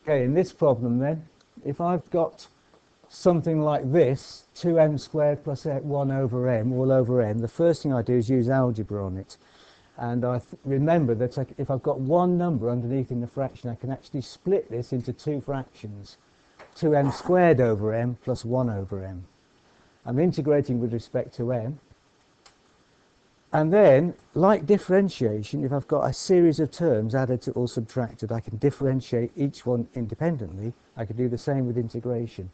Okay, in this problem then, if I've got something like this, 2m squared plus 1 over m, all over n, the first thing I do is use algebra on it. And I remember that if I've got one number underneath in the fraction, I can actually split this into two fractions, 2m squared over m plus 1 over m. I'm integrating with respect to m. And then, like differentiation, if I've got a series of terms added to or subtracted, I can differentiate each one independently. I can do the same with integration.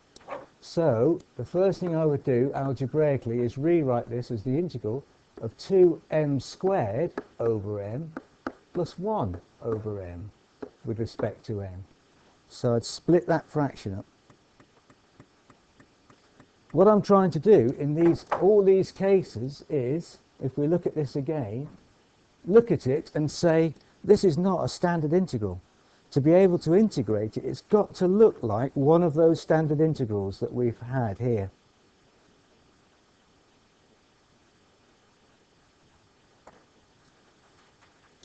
So, the first thing I would do algebraically is rewrite this as the integral of 2m squared over m plus 1 over m with respect to m. So I'd split that fraction up. What I'm trying to do in all these cases is, if we look at this again, look at it and say, this is not a standard integral. To be able to integrate it, it's got to look like one of those standard integrals that we've had here.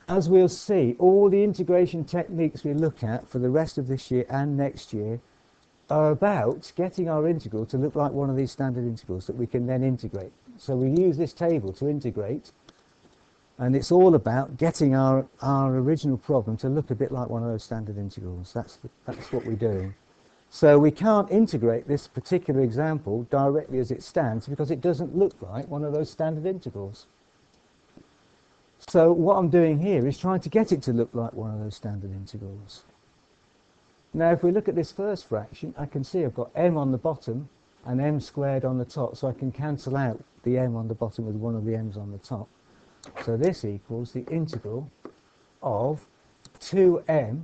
As we'll see, all the integration techniques we look at for the rest of this year and next year are about getting our integral to look like one of these standard integrals that we can then integrate. So we use this table to integrate, and it's all about getting our original problem to look a bit like one of those standard integrals. That's what we're doing. So we can't integrate this particular example directly as it stands because it doesn't look like one of those standard integrals. So what I'm doing here is trying to get it to look like one of those standard integrals. Now if we look at this first fraction, I can see I've got m on the bottom and m squared on the top, so I can cancel out the m on the bottom with one of the m's on the top. So this equals the integral of 2m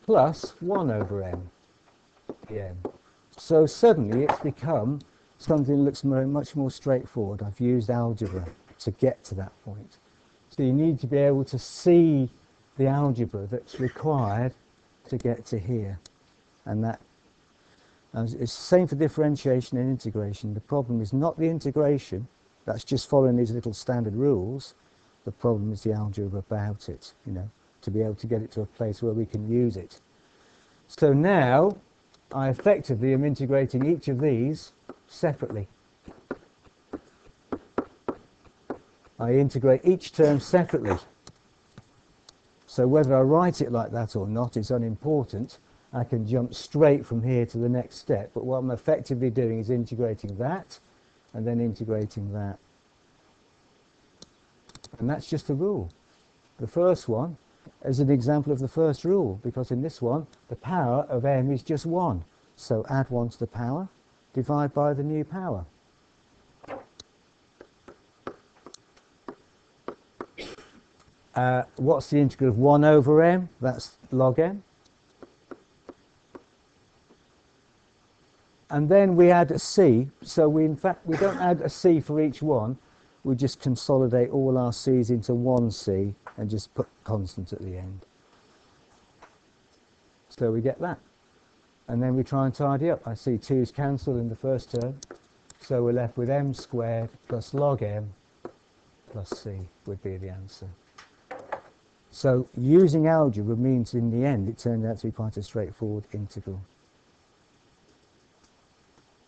plus 1 over m dm. So suddenly it's become something that looks much more straightforward. I've used algebra to get to that point. So you need to be able to see the algebra that's required to get to here. And it's the same for differentiation and integration. The problem is not the integration, that's just following these little standard rules. The problem is the algebra about it, to be able to get it to a place where we can use it. So now I effectively am integrating each of these separately. I integrate each term separately. So whether I write it like that or not is unimportant. I can jump straight from here to the next step, but what I'm effectively doing is integrating that and then integrating that. And that's just a rule. The first one is an example of the first rule, because in this one the power of m is just 1. So add 1 to the power, divide by the new power. What's the integral of 1 over m? That's log m. And then we add a c. So we don't add a c for each one. We just consolidate all our c's into one c and just put constant at the end. So we get that. And then we try and tidy up. I see 2's cancelled in the first term. So we're left with m squared plus log m plus c would be the answer. So using algebra means in the end it turned out to be quite a straightforward integral.